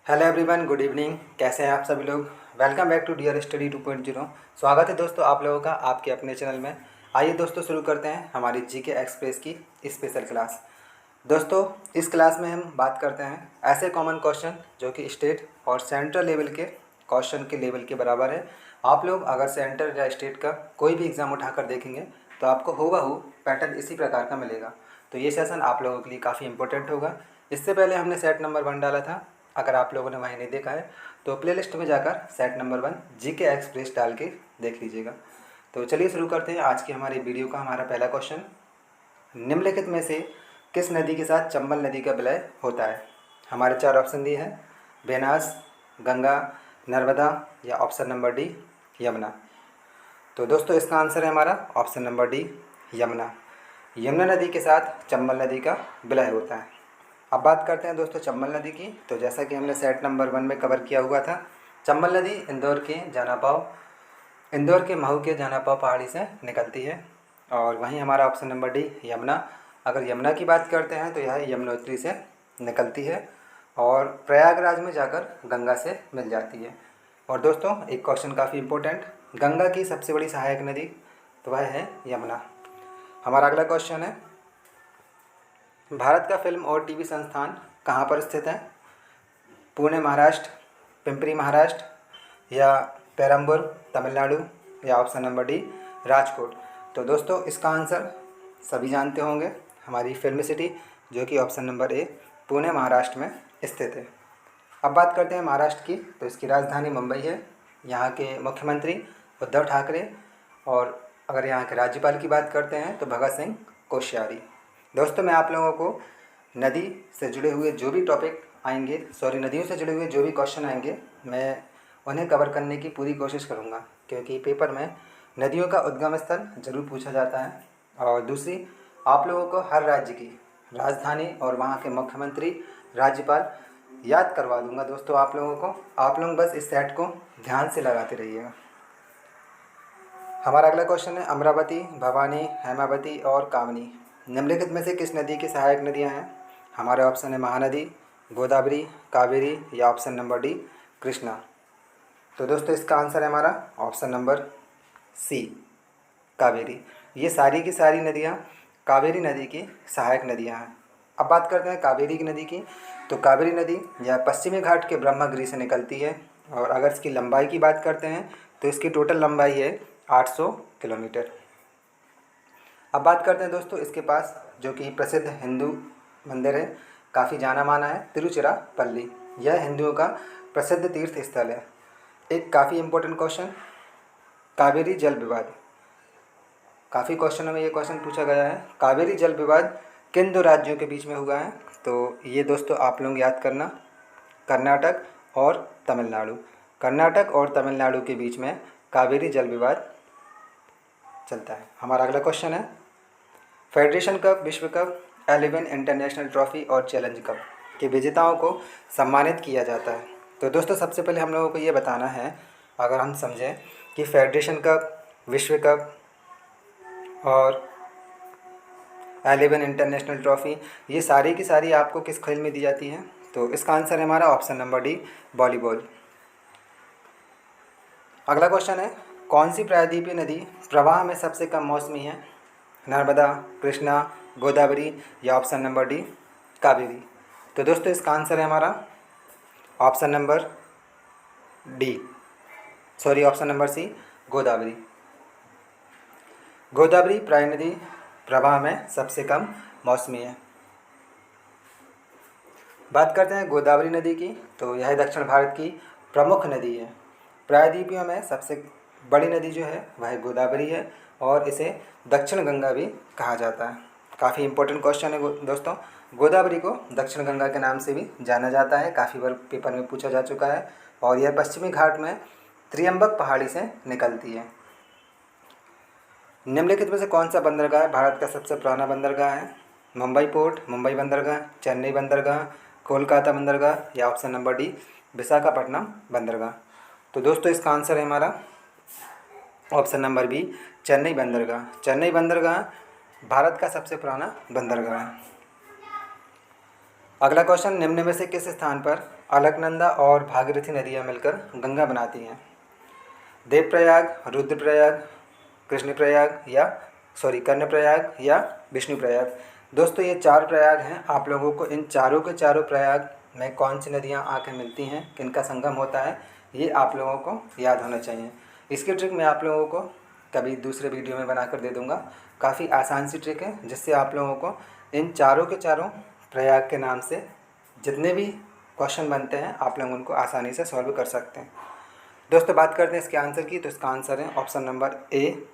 Hello everyone, good evening. कैसे हैं आप सभी लोग। Welcome back to dear study 2.0। स्वागत है दोस्तों आप लोगों का आपके अपने चैनल में। आइए दोस्तों शुरू करते हैं हमारी जीके एक्सप्रेस की स्पेशल क्लास। दोस्तों इस क्लास में हम बात करते हैं ऐसे कॉमन क्वेश्चन जो कि स्टेट और सेंट्रल लेवल के क्वेश्चन के लेवल के बराबर है। आप लोग अगर सेंटर या स्टेट का कोई भी एग्ज़ाम उठाकर देखेंगे तो आपको हूबहू पैटर्न इसी प्रकार का मिलेगा। तो ये सेशन आप लोगों के लिए काफ़ी इंपॉर्टेंट होगा। इससे पहले हमने सेट नंबर 1 डाला था, अगर आप लोगों ने वहीं नहीं देखा है तो प्लेलिस्ट में जाकर सेट नंबर 1 जीके एक्सप्रेस डाल के देख लीजिएगा। तो चलिए शुरू करते हैं आज की हमारी वीडियो का। हमारा पहला क्वेश्चन, निम्नलिखित में से किस नदी के साथ चंबल नदी का विलय होता है। हमारे 4 ऑप्शन दिए हैं, बेनास, गंगा, नर्मदा या ऑप्शन नंबर डी यमुना। तो दोस्तों इसका आंसर है हमारा option number D Yamuna. Yamuna नदी के साथ चंबल नदी का विलय होता है। अब बात करते हैं दोस्तों चंबल नदी की। तो जैसा कि हमने सेट नंबर 1 में कवर किया हुआ था, चंबल नदी इंदौर के महू के जानापाव पहाड़ी से निकलती है। और वहीं हमारा ऑप्शन नंबर डी यमुना। अगर यमुना की बात करते हैं तो यह यमुनोत्री से निकलती है और प्रयागराज में जाकर गंगा से मिल जाती है। और दोस्तों एक क्वेश्चन काफ़ी इम्पोर्टेंट, गंगा की सबसे बड़ी सहायक नदी तो वह है यमुना। हमारा अगला क्वेश्चन है, भारत का फिल्म और टीवी संस्थान कहाँ पर स्थित है। पुणे महाराष्ट्र, पिंपरी महाराष्ट्र या पेरम्बूर तमिलनाडु या ऑप्शन नंबर डी राजकोट। तो दोस्तों इसका आंसर सभी जानते होंगे, हमारी फिल्म सिटी जो कि option number A Pune Maharashtra में स्थित है। अब बात करते हैं महाराष्ट्र की। तो इसकी राजधानी मुंबई है। यहाँ के मुख्यमंत्री उद्धव ठाकरे और अगर यहाँ के राज्यपाल की बात करते हैं तो भगत सिंह कोश्यारी। दोस्तों मैं आप लोगों को नदी से जुड़े हुए जो भी टॉपिक आएंगे, नदियों से जुड़े हुए जो भी क्वेश्चन आएंगे, मैं उन्हें कवर करने की पूरी कोशिश करूंगा, क्योंकि पेपर में नदियों का उद्गम स्थल जरूर पूछा जाता है। और दूसरी, आप लोगों को हर राज्य की राजधानी और वहाँ के मुख्यमंत्री, राज्यपाल याद करवा दूंगा दोस्तों आप लोगों को। आप लोग बस इस सेट को ध्यान से लगाते रहिएगा। हमारा अगला क्वेश्चन है, अमरावती, भवानी, हेमावती और कामनी निम्नलिखित में से किस नदी की सहायक नदियां हैं। हमारे ऑप्शन है महानदी, गोदावरी, कावेरी या ऑप्शन नंबर डी कृष्णा। तो दोस्तों इसका आंसर है हमारा ऑप्शन नंबर सी कावेरी। ये सारी की सारी नदियां कावेरी नदी की सहायक नदियां हैं। अब बात करते हैं कावेरी की नदी की। तो कावेरी नदी यह पश्चिमी घाट के ब्रह्मगिरी से निकलती है और अगर इसकी लंबाई की बात करते हैं तो इसकी टोटल लंबाई है 800 किलोमीटर। अब बात करते हैं दोस्तों इसके पास जो कि प्रसिद्ध हिंदू मंदिर है, काफ़ी जाना माना है, तिरुचिरापल्ली। यह हिंदुओं का प्रसिद्ध तीर्थ स्थल है। एक काफ़ी इम्पोर्टेंट क्वेश्चन, कावेरी जल विवाद। काफ़ी क्वेश्चनों में ये क्वेश्चन पूछा गया है, कावेरी जल विवाद किन 2 राज्यों के बीच में हुआ है। तो ये दोस्तों आप लोग याद करना, कर्नाटक और तमिलनाडु। कर्नाटक और तमिलनाडु के बीच में कावेरी जल विवाद चलता है। हमारा अगला क्वेश्चन है, फेडरेशन कप, विश्व कप, 11 इंटरनेशनल ट्रॉफी और चैलेंज कप के विजेताओं को सम्मानित किया जाता है। तो दोस्तों सबसे पहले हम लोगों को ये बताना है, अगर हम समझें कि फेडरेशन कप, विश्व कप और 11 इंटरनेशनल ट्रॉफी ये सारी की सारी आपको किस खेल में दी जाती हैं। तो इसका आंसर है हमारा ऑप्शन नंबर डी वॉलीबॉल। अगला क्वेश्चन है, कौन सी प्रायद्वीपीय नदी प्रवाह में सबसे कम मौसमी है। नर्मदा, कृष्णा, गोदावरी या ऑप्शन नंबर डी कावेरी। तो दोस्तों इसका आंसर है हमारा option number C Godavari. Godavari प्राय नदी प्रवाह में सबसे कम मौसमी है। बात करते हैं गोदावरी नदी की। तो यह दक्षिण भारत की प्रमुख नदी है। प्रायद्वीपियों में सबसे बड़ी नदी जो है वह गोदावरी है और इसे दक्षिण गंगा भी कहा जाता है। काफ़ी इंपॉर्टेंट क्वेश्चन है दोस्तों। गोदावरी को दक्षिण गंगा के नाम से भी जाना जाता है, काफ़ी बार पेपर में पूछा जा चुका है। और यह पश्चिमी घाट में त्रियंबक पहाड़ी से निकलती है। निम्नलिखित में से कौन सा बंदरगाह भारत का सबसे पुराना बंदरगाह है। मुंबई पोर्ट, मुंबई बंदरगाह, चेन्नई बंदरगाह, कोलकाता बंदरगाह या ऑप्शन नंबर डी विशाखापट्टनम बंदरगाह। तो दोस्तों इसका आंसर है हमारा ऑप्शन नंबर बी चेन्नई बंदरगाह। चेन्नई बंदरगाह भारत का सबसे पुराना बंदरगाह है। अगला क्वेश्चन, निम्न में से किस स्थान पर अलकनंदा और भागीरथी नदियाँ मिलकर गंगा बनाती हैं? देवप्रयाग, रुद्रप्रयाग, कृष्णप्रयाग या कर्णप्रयाग या विष्णुप्रयाग। दोस्तों ये 4 प्रयाग हैं। आप लोगों को इन चारों के चारों प्रयाग में कौन सी नदियाँ आके मिलती हैं, किनका संगम होता है, ये आप लोगों को याद होना चाहिए। इसकी ट्रिक मैं आप लोगों को कभी दूसरे वीडियो में बनाकर दे दूँगा। काफ़ी आसान सी ट्रिक है, जिससे आप लोगों को इन चारों के चारों प्रयाग के नाम से जितने भी क्वेश्चन बनते हैं आप लोग उनको आसानी से सॉल्व कर सकते हैं। दोस्तों बात करते हैं इसके आंसर की, तो इसका आंसर है option number A,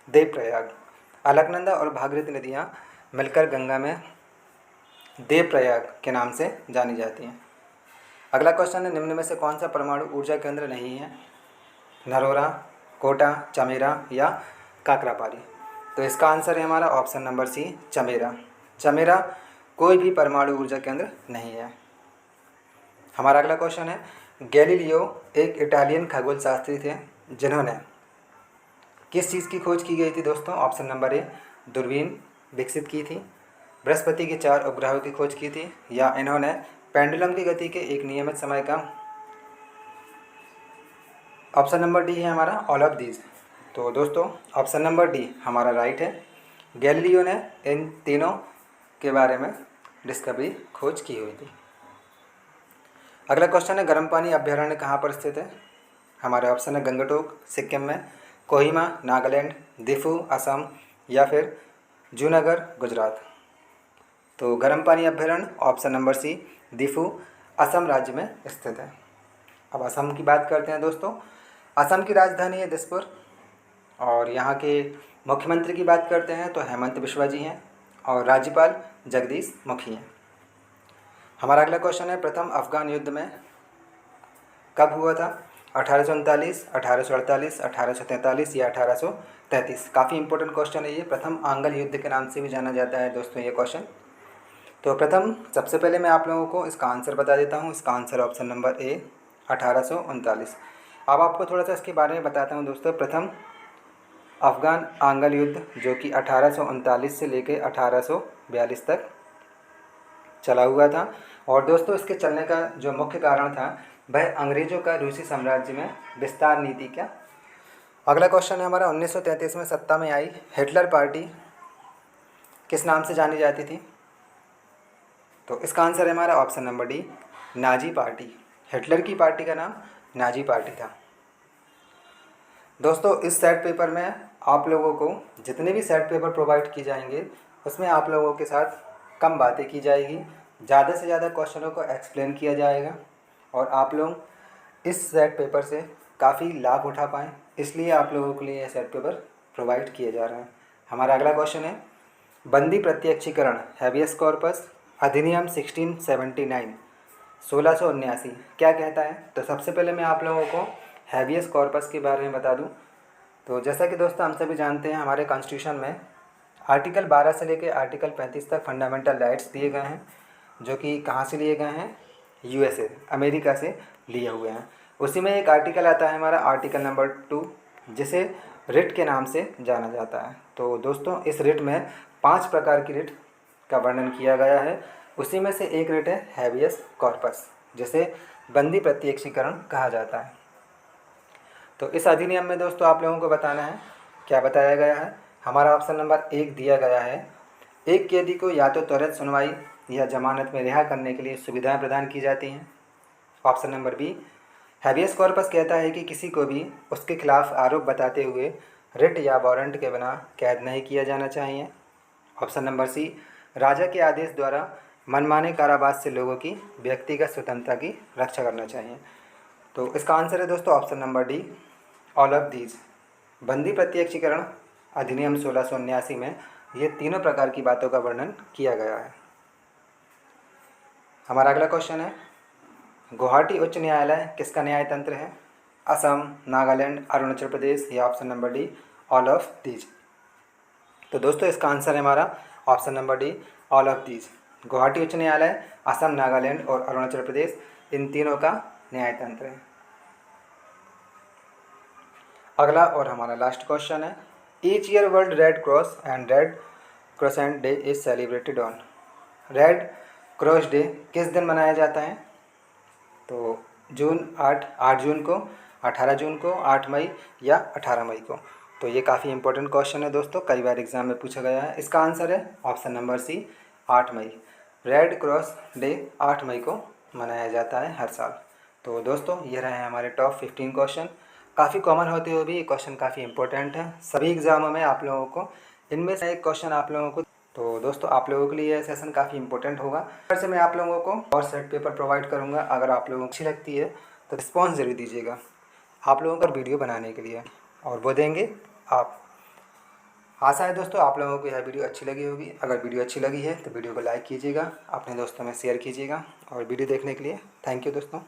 Devprayag. Alaknanda और भागीरथी नदियाँ मिलकर गंगा में देवप्रयाग के नाम से जानी जाती हैं। अगला क्वेश्चन है, निम्न में से कौन सा परमाणु ऊर्जा केंद्र नहीं है? नरोरा, कोटा, चमेरा या काकरापारी। तो इसका आंसर है हमारा option number C, Chamera. Chamera कोई भी परमाणु ऊर्जा केंद्र नहीं है। हमारा अगला क्वेश्चन है, गैलीलियो एक इटालियन खगोल शास्त्री थे जिन्होंने किस चीज़ की खोज की गई थी? दोस्तों ऑप्शन नंबर ए, दूरबीन विकसित की थी, बृहस्पति के 4 उपग्रहों की खोज की थी, या इन्होंने पेंडुलम की गति के एक नियमित समय का। ऑप्शन नंबर डी है हमारा ऑल ऑफ दीज। तो दोस्तों ऑप्शन नंबर डी हमारा राइट है। गैलीलियो ने इन तीनों के बारे में डिस्कवरी खोज की हुई थी। अगला क्वेश्चन है, गर्म पानी अभ्यारण्य कहाँ पर स्थित है? हमारे ऑप्शन है गंगटोक सिक्किम में, कोहिमा नागालैंड, दिफू असम या फिर जूनागढ़ गुजरात। तो गर्म पानी अभ्यारण्य option number C, Diphu Assam राज्य में स्थित है। अब असम की बात करते हैं दोस्तों। असम की राजधानी है दिसपुर और यहाँ के मुख्यमंत्री की बात करते हैं तो हेमंत बिश्वा जी हैं और राज्यपाल जगदीश मुखी हैं। हमारा अगला क्वेश्चन है, प्रथम अफगान युद्ध में कब हुआ था? 1839, 1848, 1843 या 1833। काफ़ी इंपॉर्टेंट क्वेश्चन है ये। प्रथम आंगल युद्ध के नाम से भी जाना जाता है दोस्तों ये क्वेश्चन। तो प्रथम, सबसे पहले मैं आप लोगों को इसका आंसर बता देता हूँ। इसका आंसर ऑप्शन नंबर ए, 1839। अब आपको थोड़ा सा इसके बारे में बताता हूँ दोस्तों। प्रथम अफ़गान आंगल युद्ध जो कि 1839 से लेकर 1842 तक चला हुआ था, और दोस्तों इसके चलने का जो मुख्य कारण था वह अंग्रेज़ों का रूसी साम्राज्य में विस्तार नीति का। अगला क्वेश्चन है हमारा, 1933 में सत्ता में आई हिटलर पार्टी किस नाम से जानी जाती थी? तो इसका आंसर है हमारा option number D, Nazi party. Hitler की पार्टी का नाम नाजी पार्टी था। दोस्तों इस सेट पेपर में आप लोगों को जितने भी सेट पेपर प्रोवाइड किए जाएंगे उसमें आप लोगों के साथ कम बातें की जाएगी, ज़्यादा से ज़्यादा क्वेश्चनों को एक्सप्लेन किया जाएगा और आप लोग इस सेट पेपर से काफ़ी लाभ उठा पाएँ, इसलिए आप लोगों के लिए यह सेट पेपर प्रोवाइड किए जा रहे हैं। हमारा अगला क्वेश्चन है, बंदी प्रत्यक्षीकरण हैबियस कॉर्पस अधिनियम 1679 1679 क्या कहता है? तो सबसे पहले मैं आप लोगों को हैबियस कॉर्पस के बारे में बता दूं। तो जैसा कि दोस्तों हम सभी जानते हैं, हमारे कॉन्स्टिट्यूशन में आर्टिकल 12 से लेकर आर्टिकल 35 तक फंडामेंटल राइट्स दिए गए हैं, जो कि कहाँ से लिए गए हैं? यूएसए, अमेरिका से लिए हुए हैं। उसी में एक आर्टिकल आता है हमारा आर्टिकल नंबर 2, जिसे रिट के नाम से जाना जाता है। तो दोस्तों इस रिट में 5 प्रकार की रिट का वर्णन किया गया है। उसी में से एक रिट है हैबियस कॉर्पस, जिसे बंदी प्रत्यक्षीकरण कहा जाता है। तो इस अधिनियम में दोस्तों आप लोगों को बताना है क्या बताया गया है। हमारा ऑप्शन नंबर 1 दिया गया है, एक कैदी को या तो त्वरित सुनवाई या जमानत में रिहा करने के लिए सुविधाएं प्रदान की जाती हैं। Option number B, habeas corpus कहता है कि किसी को भी उसके खिलाफ आरोप बताते हुए रिट या वारंट के बिना कैद नहीं किया जाना चाहिए। ऑप्शन नंबर सी, राजा के आदेश द्वारा मनमाने कारावास से लोगों की व्यक्तिगत स्वतंत्रता की रक्षा करना चाहिए। तो इसका आंसर है दोस्तों option number D, all of these. बंदी प्रत्यक्षीकरण अधिनियम 1679 में ये तीनों प्रकार की बातों का वर्णन किया गया है। हमारा अगला क्वेश्चन है, गुवाहाटी उच्च न्यायालय किसका न्याय तंत्र है? असम, नागालैंड, अरुणाचल प्रदेश या option number D, all of these. तो दोस्तों इसका आंसर है हमारा option number D, all of these. Guwahati उच्च न्यायालय असम, नागालैंड और अरुणाचल प्रदेश इन तीनों का न्याय तंत्र है। अगला और हमारा लास्ट क्वेश्चन है, each year world red cross and red croissant day is celebrated on. Red cross day किस दिन मनाया जाता है? तो जून 8 जून को, 18 जून को, 8 मई या 18 मई को। तो ये काफ़ी इंपॉर्टेंट क्वेश्चन है दोस्तों, कई बार एग्जाम में पूछा गया है। इसका आंसर है ऑप्शन नंबर सी, 8 मई। रेड क्रॉस डे 8 मई को मनाया जाता है हर साल। तो दोस्तों ये रहे हैं हमारे टॉप 15 क्वेश्चन। काफ़ी कॉमन होते हुए भी ये क्वेश्चन काफ़ी इंपॉर्टेंट है सभी एग्जामों में आप लोगों को। इनमें से एक क्वेश्चन आप लोगों को, तो दोस्तों आप लोगों के लिए यह सेशन काफ़ी इंपॉर्टेंट होगा। फिर से मैं आप लोगों को और सेट पेपर प्रोवाइड करूँगा। अगर आप लोगों को अच्छी लगती है तो रिस्पॉन्स ज़रूर दीजिएगा आप लोगों को वीडियो बनाने के लिए, और वो देंगे आप। आशा है दोस्तों आप लोगों को यह वीडियो अच्छी लगी होगी। अगर वीडियो अच्छी लगी है तो वीडियो को लाइक कीजिएगा, अपने दोस्तों में शेयर कीजिएगा। और वीडियो देखने के लिए थैंक यू दोस्तों।